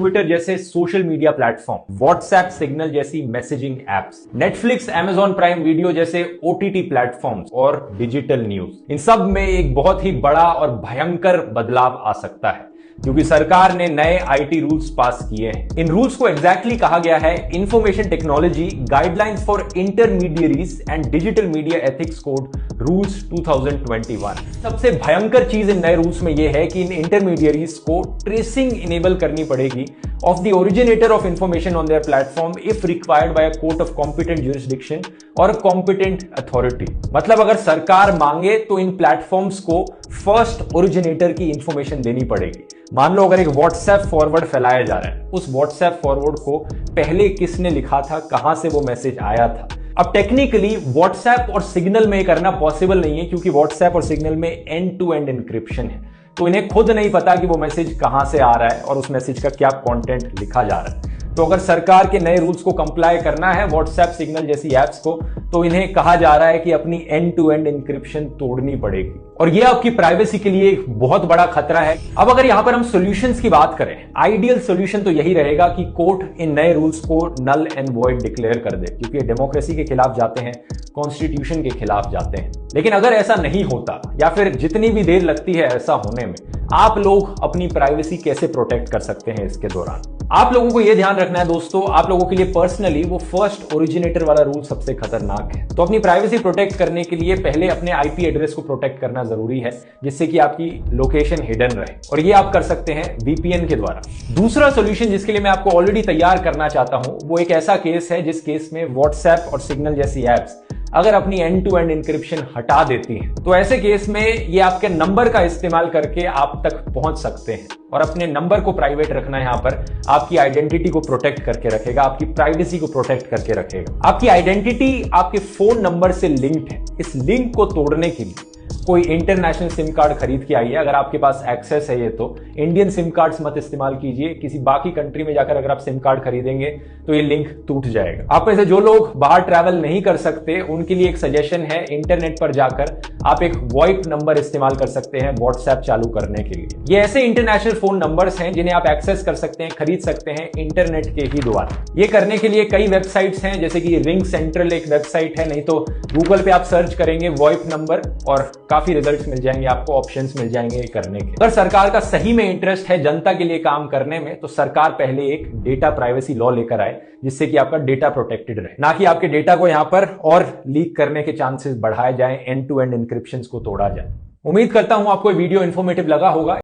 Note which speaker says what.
Speaker 1: Twitter जैसे social media platform, WhatsApp, Signal जैसी messaging apps, Netflix, Amazon Prime Video जैसे OTT platforms और digital news, इन सब में एक बहुत ही बड़ा और भयंकर बदलाव आ सकता है क्योंकि सरकार ने नए आईटी रूल्स पास किए हैं। इन रूल्स को एग्जैक्टली कहा गया है information technology guidelines for intermediaries and digital media ethics code rules 2021। सबसे भयंकर चीज इन नए रूल्स में यह है कि इन इंटरमीडियरीज को ट्रेसिंग इनेबल करनी पड़ेगी of the originator of information on their platform if required by a court of competent jurisdiction or a competent authority। मतलब अगर सरकार मांगे तो इन प्लेटफॉर्म्स को फर्स्ट ओरिजिनेटर की इंफॉर्मेशन देनी पड़ेगी। मान लो अगर एक व्हाट्सएप फॉरवर्ड फैलाया जा रहा है, उस व्हाट्सएप फॉरवर्ड को पहले किसने लिखा था, कहां से वो मैसेज आया था। अब टेक्निकली व्हाट्सएप और सिग्नल में करना पॉसिबल नहीं है क्योंकि व्हाट्सएप और सिग्नल में एंड टू एंड इंक्रिप्शन है, तो इन्हें खुद नहीं पता कि वो मैसेज कहां से आ रहा है और उस मैसेज का क्या कंटेंट लिखा जा रहा है। तो अगर सरकार के नए रूल्स को कंप्लाई करना है व्हाट्सएप, सिग्नल जैसी एप्स को, तो इन्हें कहा जा रहा है कि अपनी एंड टू एंड इंक्रिप्शन तोड़नी पड़ेगी और ये आपकी प्राइवेसी के लिए एक बहुत बड़ा खतरा है। अब अगर यहां पर हम सॉल्यूशंस की बात करें, आइडियल सॉल्यूशन तो यही रहेगा कि कोर्ट इन नए रूल्स को नल एंड वॉइड डिक्लेयर कर दे क्योंकि ये डेमोक्रेसी के खिलाफ जाते हैं, कॉन्स्टिट्यूशन के खिलाफ जाते हैं। लेकिन अगर ऐसा नहीं होता या फिर जितनी भी देर लगती है ऐसा होने में, आप लोग अपनी प्राइवेसी कैसे प्रोटेक्ट कर सकते हैं इसके दौरान? आप लोगों को यह ध्यान रखना है दोस्तों, आप लोगों के लिए पर्सनली वो फर्स्ट ओरिजिनेटर वाला रूल सबसे खतरनाक है। तो अपनी प्राइवेसी प्रोटेक्ट करने के लिए पहले अपने आईपी एड्रेस को प्रोटेक्ट करना जरूरी है जिससे कि आपकी लोकेशन हिडन रहे, और ये आप कर सकते हैं वीपीएन के द्वारा। दूसरा सॉल्यूशन जिसके लिए मैं आपको ऑलरेडी तैयार करना चाहता हूं वो एक ऐसा केस है जिस केस में व्हाट्सएप और सिग्नल जैसी एप्स अगर अपनी एंड टू एंड इंक्रिप्शन हटा देती हैं, तो ऐसे केस में ये आपके नंबर का इस्तेमाल करके आप तक पहुंच सकते हैं और अपने नंबर को प्राइवेट रखना यहां पर आपकी आइडेंटिटी को प्रोटेक्ट करके रखेगा, आपकी प्राइवेसी को प्रोटेक्ट करके रखेगा। आपकी आइडेंटिटी आपके फोन नंबर से लिंक्ड है। इस लिंक को तोड़ने के लिए कोई इंटरनेशनल सिम कार्ड खरीद के आइए, अगर आपके पास एक्सेस है ये तो। इंडियन सिम कार्ड्स मत इस्तेमाल कीजिए, किसी बाकी कंट्री में जाकर अगर आप सिम कार्ड खरीदेंगे तो ये लिंक टूट जाएगा। आप में से जो लोग बाहर ट्रैवल नहीं कर सकते उनके लिए एक सजेशन है, इंटरनेट पर जाकर आप एक वॉइप नंबर इस्तेमाल कर सकते हैं व्हाट्सएप चालू करने के लिए। ये ऐसे इंटरनेशनल फोन नंबर्स हैं जिन्हें आप एक्सेस कर सकते हैं, खरीद सकते हैं इंटरनेट के ही द्वारा। ये करने के लिए कई वेबसाइट्स हैं, जैसे कि रिंग सेंट्रल एक वेबसाइट है, नहीं तो गूगल पे आप सर्च करेंगे वॉइप नंबर और काफी रिजल्ट्स मिल जाएंगे, आपको ऑप्शंस मिल जाएंगे ये करने के। अगर सरकार का सही में इंटरेस्ट है जनता के लिए काम करने में, तो सरकार पहले एक डेटा प्राइवेसी लॉ लेकर आए जिससे कि आपका डेटा प्रोटेक्टेड रहे, ना कि आपके डेटा को यहां पर और लीक करने के चांसेस बढ़ाए जाएं, एंड टू एंड इंक्रिप्शंस को तोड़ा जाए। उम्मीद करता हूं आपको वीडियो इंफॉर्मेटिव लगा होगा।